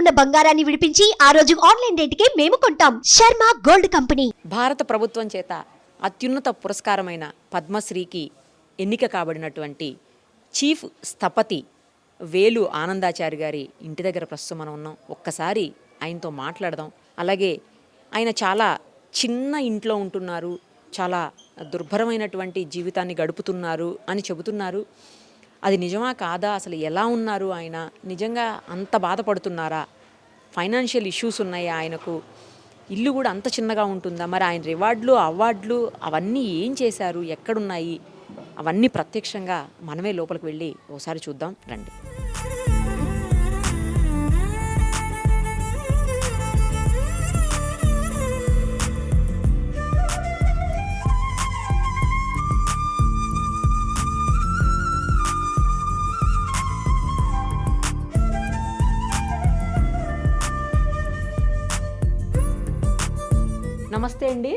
ఉన్న బంగారాన్ని విడిపించి ఆ రోజు ఆన్లైన్ రేటుకే మేము కొంటాం. Sharma gold company. భారత ప్రభుత్వం చేత అత్యున్నత పురస్కారమైన పద్మశ్రీకి ఎన్నిక కాబడినటువంటి చీఫ్ స్థపతి వేలు ఆనందాచారి గారి ఇంటి దగ్గర ప్రస్తుతం మనం ఉన్నాం. ఒక్కసారి ఆయనతో మాట్లాడదాం. అలాగే ఆయన చాలా చిన్న ఇంట్లో ఉంటున్నారు, చాలా దుర్భరమైనటువంటి జీవితాన్ని గడుపుతున్నారు అని చెబుతున్నారు. అది నిజమా కాదా, అసలు ఎలా ఉన్నారు ఆయన, నిజంగా అంత బాధపడుతున్నారా, ఫైనాన్షియల్ ఇష్యూస్ ఉన్నాయా ఆయనకు, ఇల్లు కూడా అంత చిన్నగా ఉంటుందా, మరి ఆయన రివార్డులు అవార్డులు అవన్నీ ఏం చేశారు, ఎక్కడున్నాయి, అవన్నీ ప్రత్యక్షంగా మనమే లోపలికి వెళ్ళి ఓసారి చూద్దాం రండి. నమస్తే అండి.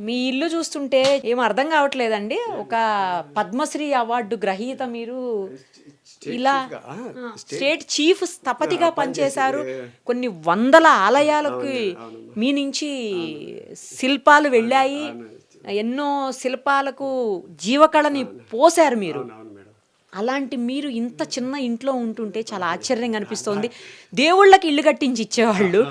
మీ ఇల్లు చూస్తుంటే ఏం అర్థం కావట్లేదండి. ఒక పద్మశ్రీ అవార్డు గ్రహీత మీరు, ఇలా స్టేట్ చీఫ్ స్థపతిగా పనిచేశారు. కొన్ని వందల ఆలయాలకు మీ నుంచి శిల్పాలు వెళ్ళాయి, ఎన్నో శిల్పాలకు జీవకళని పోశారు మీరు. అలాంటి మీరు ఇంత చిన్న ఇంట్లో ఉంటుంటే చాలా ఆశ్చర్యంగా అనిపిస్తోంది. దేవుళ్ళకి ఇల్లు కట్టించి ఇచ్చేవాళ్ళు,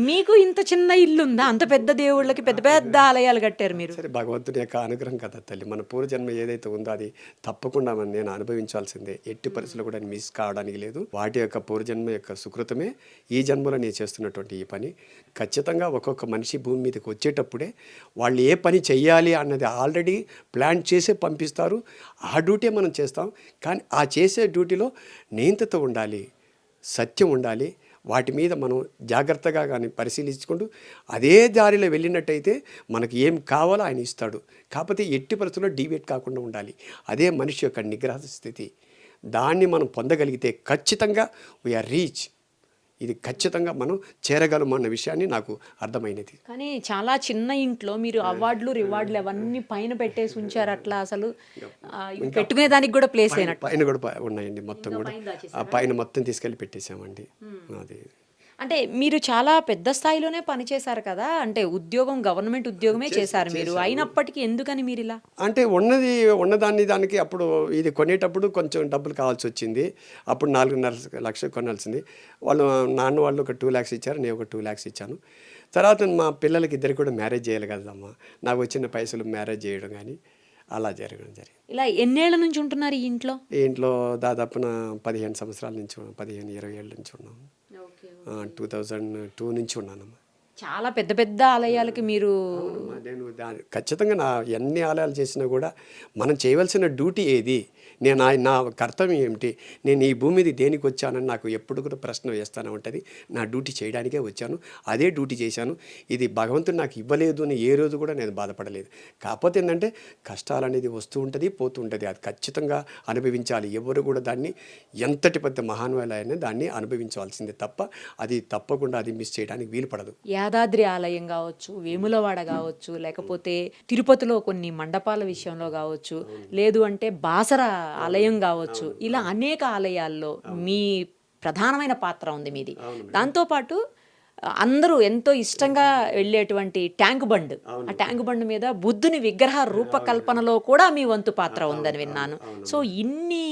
మీకు ఇంత చిన్న ఇల్లు ఉందా? అంత పెద్ద దేవుళ్ళకి పెద్ద పెద్ద ఆలయాలు కట్టారు మీరు. సరే, భగవంతుని యొక్క అనుగ్రహం కదా తల్లి. మన పూర్వజన్మ ఏదైతే ఉందో అది తప్పకుండా నేను అనుభవించాల్సిందే. ఎట్టి పరిస్థితులు కూడా మిస్ కావడానికి లేదు. వాటి యొక్క పూర్వజన్మ యొక్క సుకృతమే ఈ జన్మలో నేను చేస్తున్నటువంటి ఈ పని. ఖచ్చితంగా ఒక్కొక్క మనిషి భూమి మీదకి వచ్చేటప్పుడే వాళ్ళు ఏ పని చెయ్యాలి అన్నది ఆల్రెడీ ప్లాన్ చేసే పంపిస్తారు. ఆ డ్యూటీ మనం చేస్తాం. కానీ ఆ చేసే డ్యూటీలో నియంత్రత ఉండాలి, సత్యం ఉండాలి. వాటి మీద మనం జాగ్రత్తగా కానీ పరిశీలించుకుంటూ అదే దారిలో వెళ్ళినట్టయితే మనకు ఏం కావాలో ఆయన ఇస్తాడు. కాకపోతే ఎట్టి పరిస్థితుల్లో డీవియేట్ కాకుండా ఉండాలి. అదే మనిషి యొక్క నిగ్రహ స్థితి. దాన్ని మనం పొందగలిగితే ఖచ్చితంగా వీఆర్ రీచ్. ఇది ఖచ్చితంగా మనం చేరగలము అన్న విషయాన్ని నాకు అర్థమైనది. కానీ చాలా చిన్న ఇంట్లో మీరు అవార్డులు రివార్డులు అవన్నీ పైన పెట్టేసి ఉంచారు. అట్లా అసలు పెట్టుకునే దానికి కూడా ప్లేస్ అయినట్టు పైన కూడా ఉన్నాయండి. మొత్తం కూడా ఆ పైన మొత్తం తీసుకెళ్ళి పెట్టేసామండి. అది అంటే మీరు చాలా పెద్ద స్థాయిలోనే పనిచేశారు కదా, అంటే ఉద్యోగం గవర్నమెంట్ ఉద్యోగమే చేశారు మీరు. అయినప్పటికీ ఎందుకని మీరు ఇలా? అంటే దానికి అప్పుడు ఇది కొనేటప్పుడు కొంచెం డబ్బులు కావాల్సి వచ్చింది. అప్పుడు 4.5 లక్షలు కొనాల్సింది. నాన్న వాళ్ళు ఒక 2 lakhs ఇచ్చారు, నేను ఒక 2 lakhs ఇచ్చాను. తర్వాత మా పిల్లలకి ఇద్దరికి కూడా మ్యారేజ్ చేయాలి కదమ్మా. నాకు వచ్చిన పైసలు మ్యారేజ్ చేయడం కానీ అలా జరగడం జరిగింది. ఇలా ఎన్నేళ్ల నుంచి ఉంటున్నారు ఈ ఇంట్లో? ఈ ఇంట్లో దాదాపున 15 సంవత్సరాల నుంచి 15-20 ఏళ్ళ నుంచి ఉన్నాం. 2002 నుంచి ఉన్నానమ్మా. చాలా పెద్ద పెద్ద ఆలయాలకి మీరు. నేను ఖచ్చితంగా నా ఎన్ని ఆలయాలు చేసినా కూడా మనం చేయవలసిన డ్యూటీ ఏది, నా కర్తవ్యం ఏమిటి, నేను ఈ భూమి మీద దేనికి వచ్చానని నాకు ఎప్పుడు కూడా ప్రశ్న వేస్తూనే ఉంటుంది. నా డ్యూటీ చేయడానికే వచ్చాను, అదే డ్యూటీ చేశాను. ఇది భగవంతుడు నాకు ఇవ్వలేదు అని ఏ రోజు కూడా నేను బాధపడలేదు. కాకపోతే ఏంటంటే కష్టాలు అనేది వస్తూ ఉంటుంది, పోతూ ఉంటుంది. అది ఖచ్చితంగా అనుభవించాలి. ఎవరు కూడా దాన్ని ఎంతటి పెద్ద మహానుభావులైనా దాన్ని అనుభవించవలసిందే తప్ప అది తప్పకుండా అది మిస్ చేయడానికి వీలు పడదు. యాదాద్రి ఆలయం కావచ్చు, వేములవాడ కావచ్చు, లేకపోతే తిరుపతిలో కొన్ని మండపాల విషయంలో కావచ్చు, లేదు అంటే బాసర ఆలయం కావచ్చు, ఇలా అనేక ఆలయాల్లో మీ ప్రధానమైన పాత్ర ఉంది మీది. దాంతోపాటు అందరూ ఎంతో ఇష్టంగా వెళ్ళేటువంటి ట్యాంక్ బండ్, ఆ ట్యాంక్ బండ్ మీద బుద్ధుని విగ్రహ రూపకల్పనలో కూడా మీ వంతు పాత్ర ఉందని విన్నాను. సో ఇన్ని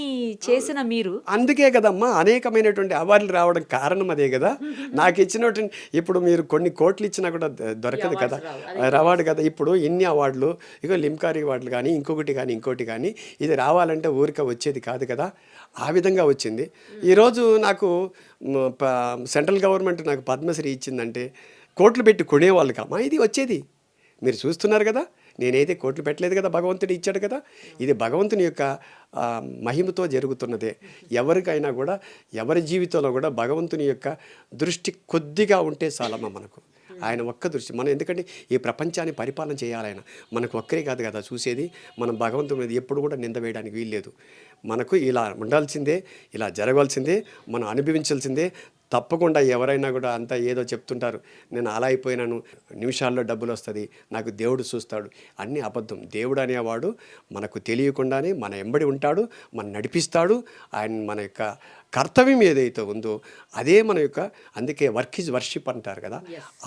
చేసిన మీరు, అందుకే కదమ్మా అనేకమైనటువంటి అవార్డులు రావడం కారణం అదే కదా. నాకు ఇచ్చినటువంటి ఇప్పుడు మీరు కొన్ని కోట్లు ఇచ్చినా కూడా దొరకదు కదా, అవార్డు కదా. ఇప్పుడు ఇన్ని అవార్డులు, ఇక లిమ్కారీ అవార్డులు కానీ ఇంకోటి కానీ ఇది రావాలంటే ఊరిక వచ్చేది కాదు కదా. ఆ విధంగా వచ్చింది. ఈరోజు నాకు సెంట్రల్ గవర్నమెంట్ నాకు పద్మశ్రీ ఇచ్చిందంటే కోట్లు పెట్టి కొనేవాళ్ళు కామా ఇది వచ్చేది. మీరు చూస్తున్నారు కదా, నేనైతే కోట్లు పెట్టలేదు కదా, భగవంతుడు ఇచ్చాడు కదా. ఇది భగవంతుని యొక్క మహిమతో జరుగుతున్నదే. ఎవరికైనా కూడా ఎవరి జీవితంలో కూడా భగవంతుని యొక్క దృష్టి కొద్దిగా ఉంటే చాలమ్మా మనకు. ఆయన ఒక్క దృష్టి మనం, ఎందుకంటే ఈ ప్రపంచాన్ని పరిపాలన చేయాలి ఆయన. మనకు ఒక్కరే కాదు కదా చూసేది. మనం భగవంతుని మీద ఎప్పుడు కూడా నింద వేయడానికి వీల్లేదు. మనకు ఇలా ఉండాల్సిందే, ఇలా జరగాల్సిందే, మనం అనుభవించాల్సిందే. తప్పకుండా ఎవరైనా కూడా అంతా ఏదో చెప్తుంటారు, నేను అలా అయిపోయినాను, నిమిషాల్లో డబ్బులు వస్తుంది, నాకు దేవుడు చూస్తాడు, అన్నీ అబద్ధం. దేవుడు అనేవాడు మనకు తెలియకుండానే మన ఎంబడి ఉంటాడు, మన నడిపిస్తాడు. ఆయన మన యొక్క కర్తవ్యం ఏదైతే ఉందో అదే మన యొక్క, అందుకే వర్క్ ఈజ్ వర్షిప్ అంటారు కదా,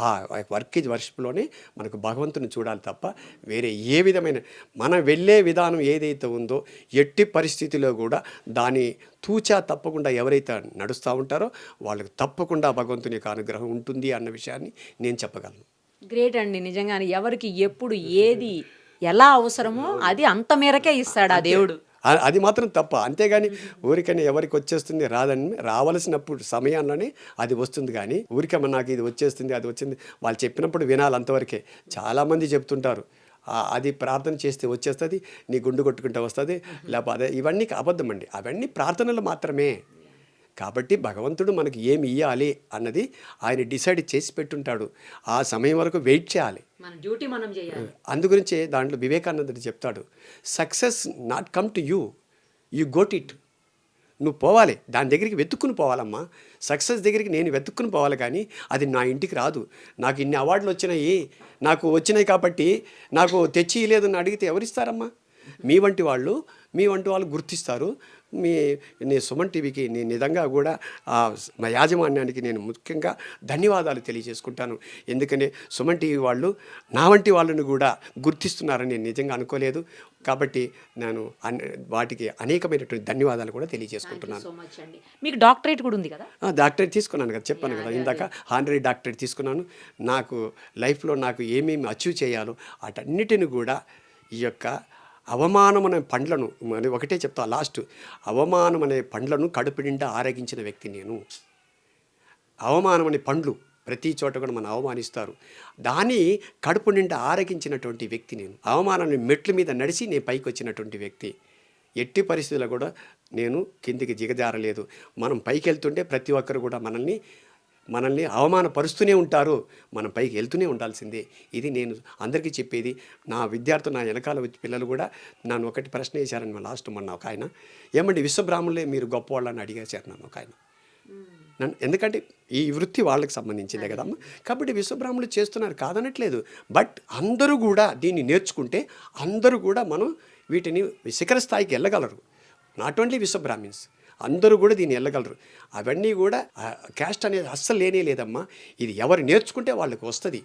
ఆ వర్క్ ఈజ్ వర్షిప్లోనే మనకు భగవంతుని చూడాలి తప్ప వేరే ఏ విధమైన మనం వెళ్ళే విధానం ఏదైతే ఉందో ఎట్టి పరిస్థితిలో కూడా దాని తూచా తప్పకుండా ఎవరైతే నడుస్తూ ఉంటారో వాళ్ళకి తప్పకుండా భగవంతుని యొక్క అనుగ్రహం ఉంటుంది అన్న విషయాన్ని నేను చెప్పగలను. గ్రేట్ అండి, నిజంగానే ఎవరికి ఎప్పుడు ఏది ఎలా అవసరమో అది అంత మేరకే ఇస్తాడు ఆ దేవుడు. అది మాత్రం తప్ప, అంతేగాని ఊరికనే ఎవరికి వచ్చేస్తుంది రాదని, రావాల్సినప్పుడు సమయాల్లోనే అది వస్తుంది. కానీ ఊరికమ్మ నాకు ఇది వచ్చేస్తుంది అది వచ్చింది వాళ్ళు చెప్పినప్పుడు వినాలి, అంతవరకే. చాలామంది చెప్తుంటారు అది ప్రార్థన చేస్తే వచ్చేస్తుంది, నీ గుండు కొట్టుకుంటే వస్తుంది, లేకపోతే ఇవన్నీ అబద్ధం అండి, అవన్నీ ప్రార్థనలు మాత్రమే. కాబట్టి భగవంతుడు మనకి ఏమి ఇవ్వాలి అన్నది ఆయన డిసైడ్ చేసి పెట్టుంటాడు, ఆ సమయం వరకు వెయిట్ చేయాలి, మన డ్యూటీ మనం చేయాలి. అందుగురించే దాంట్లో వివేకానందుడు చెప్తాడు, success not come to you, you got it. నువ్వు పోవాలి, దాని దగ్గరికి వెతుక్కుని పోవాలమ్మా. సక్సెస్ దగ్గరికి నేను వెతుక్కుని పోవాలి, కానీ అది నా ఇంటికి రాదు. నాకు ఇన్ని అవార్డులు వచ్చినాయి, నాకు వచ్చినాయి కాబట్టి నాకు తెచ్చి లేదని అడిగితే ఎవరిస్తారమ్మా? మీ వంటి వాళ్ళు గుర్తిస్తారు. నీ సుమన్ టీవీకి నేను నిజంగా కూడా మా యాజమాన్యానికి నేను ముఖ్యంగా ధన్యవాదాలు తెలియజేసుకుంటాను. ఎందుకని సుమన్ టీవీ వాళ్ళు నా వంటి వాళ్ళని కూడా గుర్తిస్తున్నారని నేను నిజంగా అనుకోలేదు. కాబట్టి నేను వాటికి అనేకమైనటువంటి ధన్యవాదాలు కూడా తెలియజేసుకుంటున్నాను. సో మచ్ అండి. మీకు డాక్టరేట్ కూడా ఉంది కదా? డాక్టరేట్ తీసుకున్నాను కదా, చెప్పాను కదా ఇందాక, హానరీ డాక్టరేట్ తీసుకున్నాను. నాకు లైఫ్లో నాకు ఏమేమి అచీవ్ చేయాలో వాటన్నిటిని కూడా ఈ యొక్క అవమానం అనే పండ్లను, ఒకటే చెప్తా లాస్ట్, అవమానం అనే పండ్లను కడుపు నిండా ఆరగించిన వ్యక్తి నేను. అవమానం అనే పండ్లు ప్రతి చోట కూడా మనం అవమానిస్తారు, దాన్ని కడుపు నిండా ఆరగించినటువంటి వ్యక్తి నేను. అవమానాన్ని మెట్ల మీద నడిచి నేను పైకి వచ్చినటువంటి వ్యక్తి. ఎట్టి పరిస్థితుల్లో కూడా నేను కిందికి దిగజారలేదు. మనం పైకి వెళ్తుంటే ప్రతి ఒక్కరు కూడా మనల్ని అవమానపరుస్తూనే ఉంటారు, మనం పైకి వెళ్తూనే ఉండాల్సిందే. ఇది నేను అందరికీ చెప్పేది. నా విద్యార్థులు, నా వెనకాల పిల్లలు కూడా నన్ను ఒకటి ప్రశ్న వేశారని మా లాస్ట్ మొన్న ఒక ఆయన, ఏమండి విశ్వబ్రాహ్మణులే మీరు గొప్పవాళ్ళని అడిగేశారు నన్ను ఒక ఆయన. ఎందుకంటే ఈ వృత్తి వాళ్ళకి సంబంధించిందే కదమ్మా. కాబట్టి విశ్వబ్రాహ్మణులు చేస్తున్నారు కాదనట్లేదు, బట్ అందరూ కూడా దీన్ని నేర్చుకుంటే అందరూ కూడా మనం వీటిని శిఖర స్థాయికి వెళ్ళగలరు. నాట్ ఓన్లీ విశ్వబ్రాహ్మిన్స్, అందరూ కూడా దీన్ని వెళ్ళగలరు. అవన్నీ కూడా క్యాస్ట్ అనేది అస్సలు లేనే లేదమ్మా. ఇది ఎవరు నేర్చుకుంటే వాళ్ళకి వస్తుంది.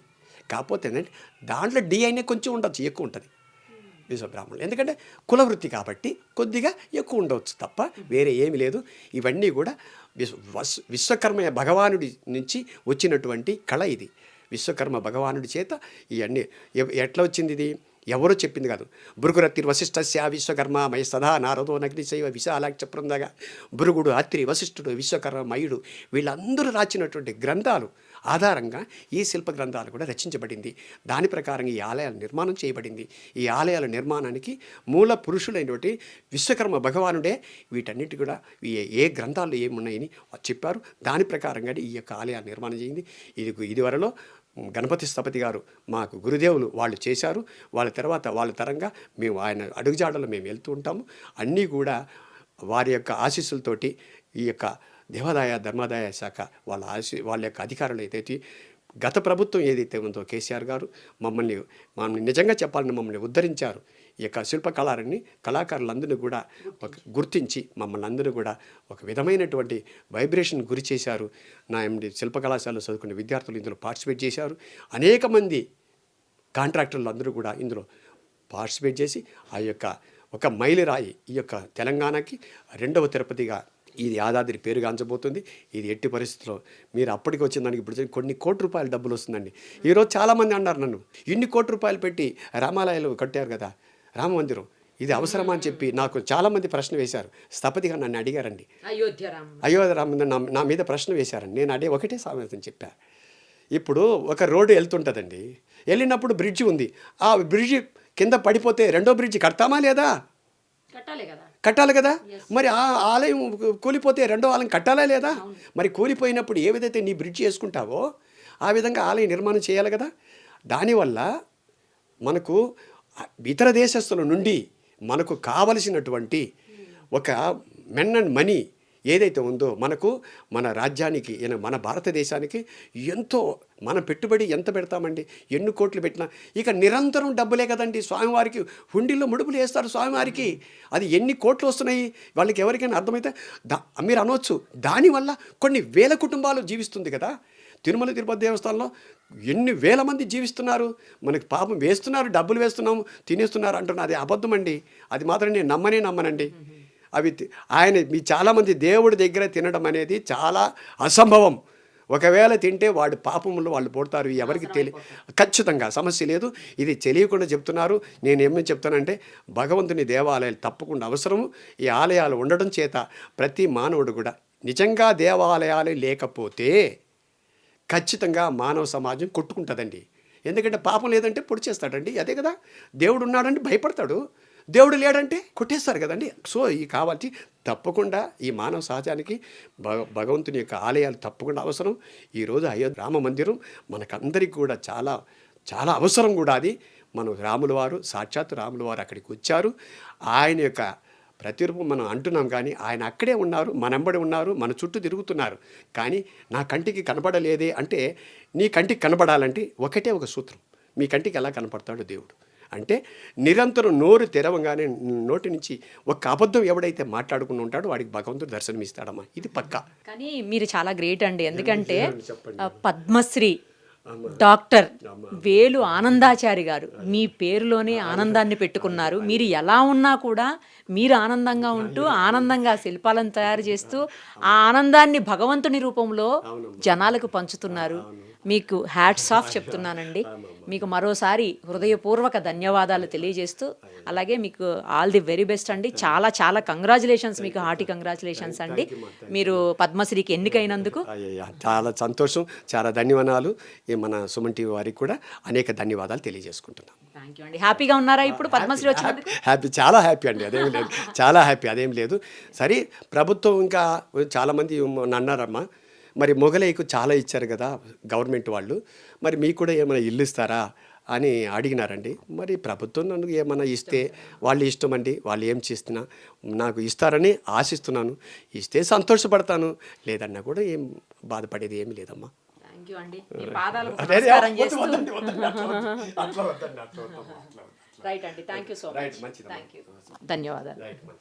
కాకపోతే ఏంటంటే దాంట్లో DNA కొంచెం ఉండొచ్చు, ఎక్కువ ఉంటుంది విశ్వబ్రాహ్మణులు. ఎందుకంటే కులవృత్తి కాబట్టి కొద్దిగా ఎక్కువ ఉండవచ్చు తప్ప వేరే ఏమీ లేదు. ఇవన్నీ కూడా విశ్వకర్మ భగవానుడి నుంచి వచ్చినటువంటి కళ ఇది. విశ్వకర్మ భగవానుడి చేత ఇవన్నీ ఎట్లా వచ్చింది ఇది? ఎవరో చెప్పింది కాదు. భృగురత్రి వశిష్ఠస్య విశ్వకర్మ మయ సదా నారదో నగ్నిశైవ విశాలాక్ష బృందగా భృగుడు, అత్రి, వశిష్ఠుడు, విశ్వకర్మ, మయుడు వీళ్ళందరూ రాసినటువంటి గ్రంథాలు ఆధారంగా ఈ శిల్ప గ్రంథాలు కూడా రచించబడింది. దాని ప్రకారంగా ఈ ఆలయాల నిర్మాణం చేయబడింది. ఈ ఆలయాల నిర్మాణానికి మూల పురుషులైనటువంటి విశ్వకర్మ భగవానుడే వీటన్నిటి కూడా ఏ గ్రంథాల్లో ఏమున్నాయని చెప్పారు. దాని ప్రకారంగా ఈ యొక్క ఆలయాల నిర్మాణం చేయింది. ఇదివరలో గణపతి స్థపతి గారు మాకు గురుదేవులు వాళ్ళు చేశారు. వాళ్ళ తర్వాత వాళ్ళ తరంగా మేము ఆయన అడుగుజాడలో మేము వెళ్తూ ఉంటాము. అన్నీ కూడా వారి యొక్క ఆశీస్సులతోటి ఈ యొక్క దేవాదాయ ధర్మాదాయ శాఖ వాళ్ళ యొక్క అధికారులు ఏదైతే గత ప్రభుత్వం ఏదైతే ఉందో కేసీఆర్ గారు మమ్మల్ని నిజంగా చెప్పాలని మమ్మల్ని ఉద్ధరించారు. ఈ యొక్క కళాకారులందరినీ కూడా గుర్తించి మమ్మల్ని అందరూ కూడా ఒక విధమైనటువంటి వైబ్రేషన్ గురి చేశారు. నా MD శిల్ప కళాశాలలో చదువుకునే విద్యార్థులు ఇందులో పార్టిసిపేట్ చేశారు. అనేక మంది కాంట్రాక్టర్లు అందరూ కూడా ఇందులో పార్టిసిపేట్ చేసి ఆ యొక్క ఒక మైలురాయి ఈ యొక్క తెలంగాణకి 2వ తిరుపతిగా ఇది యాదాద్రి పేరుగాంచబోతుంది. ఇది ఎట్టి పరిస్థితుల్లో మీరు అప్పటికి వచ్చిన దానికి ఇప్పుడు కొన్ని కోట్ల రూపాయల డబ్బులు వస్తుందండి. ఈరోజు చాలామంది అన్నారు నన్ను, ఇన్ని కోట్ల రూపాయలు పెట్టి రామాలయాలు కట్టారు కదా, రామ మందిరం, ఇది అవసరమా అని చెప్పి నాకు చాలామంది ప్రశ్న వేశారు. స్థపతిగా నన్ను అడిగారండి, అయోధ్య రామ నా మీద ప్రశ్న వేశారండి. నేను ఒకటే సమాధానం చెప్పా. ఇప్పుడు ఒక రోడ్డు వెళ్తుంటుందండి, వెళ్ళినప్పుడు బ్రిడ్జి ఉంది, ఆ బ్రిడ్జి కింద పడిపోతే రెండో బ్రిడ్జి కడతామా లేదా? కట్టాలి కదా. మరి ఆ ఆలయం కూలిపోతే రెండో ఆలయం కట్టాలా లేదా? మరి కూలిపోయినప్పుడు ఏ విధంగా నీ బ్రిడ్జి వేసుకుంటావో ఆ విధంగా ఆలయ నిర్మాణం చేయాలి కదా. దానివల్ల మనకు ఇతర దేశస్తుల నుండి మనకు కావలసినటువంటి ఒక మెన్ అండ్ మనీ ఏదైతే ఉందో మనకు మన రాజ్యానికి మన భారతదేశానికి ఎంతో మన పెట్టుబడి ఎంత పెడతామండి, ఎన్ని కోట్లు పెట్టినా ఇక నిరంతరం డబ్బులే కదండి. స్వామివారికి హుండీలో ముడుపులు వేస్తారు స్వామివారికి, అది ఎన్ని కోట్లు వస్తున్నాయి వాళ్ళకి ఎవరికైనా అర్థమైతే మీరు అనవచ్చు. దానివల్ల కొన్ని వేల కుటుంబాలు జీవిస్తుంది కదా. తిరుమల తిరుపతి దేవస్థానంలో ఎన్ని వేల మంది జీవిస్తున్నారు. మనకి పాపం వేస్తున్నారు, డబ్బులు వేస్తున్నాము, తినేస్తున్నారు అంటున్నారు. అది అబద్ధం అండి. అది మాత్రం నేను నమ్మనండి. అవి ఆయన మీ చాలామంది దేవుడి దగ్గర తినడం అనేది చాలా అసంభవం. ఒకవేళ తింటే వాడు పాపములు వాళ్ళు పుడతారు. ఎవరికి ఖచ్చితంగా సమస్య లేదు. ఇది తెలియకుండా చెప్తున్నారు. నేను ఏమని చెప్తానంటే భగవంతుని దేవాలయాలు తప్పకుండా అవసరము. ఈ ఆలయాలు ఉండడం చేత ప్రతి మానవుడు కూడా నిజంగా దేవాలయాలు లేకపోతే ఖచ్చితంగా మానవ సమాజం కొట్టుకుంటుందండి. ఎందుకంటే పాపం లేదంటే పొడి చేస్తాడండి. అదే కదా, దేవుడు ఉన్నాడంటే భయపడతాడు, దేవుడు లేడంటే కొట్టేస్తారు కదండి. సో ఈ కాబట్టి తప్పకుండా ఈ మానవ సహజానికి భగవంతుని యొక్క ఆలయాలు తప్పకుండా అవసరం. ఈరోజు అయోధ్య రామ మందిరం మనకందరికీ కూడా చాలా చాలా అవసరం కూడా. అది మనం రాముల వారు, సాక్షాత్ రాముల వారు అక్కడికి వచ్చారు. ఆయన యొక్క ప్రతిరూపం మనం అంటున్నాం, కానీ ఆయన అక్కడే ఉన్నారు, మనంబడి ఉన్నారు, మన చుట్టూ తిరుగుతున్నారు. కానీ నా కంటికి కనపడలేదే అంటే, నీ కంటికి కనపడాలంటే ఒకటే ఒక సూత్రం. మీ కంటికి ఎలా కనపడతాడు దేవుడు అంటే, నిరంతరం నోరు తెరవగానే నోటి నుంచి ఒక అబద్ధం ఎవడైతే మాట్లాడుకుని ఉంటాడో వాడికి భగవంతుడు దర్శనమిస్తాడమ్మా. ఇది పక్కా. కానీ మీరు చాలా గ్రేట్ అండి. ఎందుకంటే పద్మశ్రీ డాక్టర్ వేలు ఆనందాచారి గారు మీ పేరులోనే ఆనందాన్ని పెట్టుకున్నారు. మీరు ఎలా ఉన్నా కూడా మీరు ఆనందంగా ఉంటూ ఆనందంగా శిల్పాలను తయారు చేస్తూ ఆ ఆనందాన్ని భగవంతుని రూపంలో జనాలకు పంచుతున్నారు. మీకు హ్యాట్స్ ఆఫ్ చెప్తున్నానండి. మీకు మరోసారి హృదయపూర్వక ధన్యవాదాలు తెలియజేస్తూ, అలాగే మీకు ఆల్ ది వెరీ బెస్ట్ అండి. చాలా చాలా కంగ్రాచులేషన్స్, మీకు హార్టీ కంగ్రాచులేషన్స్ అండి, మీరు పద్మశ్రీకి ఎన్నికైనందుకు. చాలా సంతోషం, చాలా ధన్యవాదాలు. మన సుమన్ టీవీ వారికి కూడా అనేక ధన్యవాదాలు తెలియజేసుకుంటున్నాను. థ్యాంక్ యూ అండి. హ్యాపీగా ఉన్నారా ఇప్పుడు పద్మశ్రీ వచ్చినందుకు? హ్యాపీ, చాలా హ్యాపీ అండి. అదేం లేదు, చాలా హ్యాపీ, అదేం లేదు. సరే, ప్రభుత్వం ఇంకా చాలామంది అన్నారమ్మా, మరి మొగలైకు చాలా ఇచ్చారు కదా గవర్నమెంట్ వాళ్ళు, మరి మీకు కూడా ఏమైనా ఇల్లు ఇస్తారా అని అడిగినారండి. మరి ప్రభుత్వం నన్ను ఏమైనా ఇస్తే వాళ్ళు ఇష్టం అండి, వాళ్ళు ఏం చేస్తున్నా నాకు ఇస్తారని ఆశిస్తున్నాను. ఇస్తే సంతోషపడతాను, లేదన్నా కూడా ఏం బాధపడేది ఏమి లేదమ్మా. థ్యాంక్ యూ అండి. మీ పాదాలకు నమస్కారం చేస్తూ. రైట్ అండి, thank you so much. Thank you, ధన్యవాదాలు.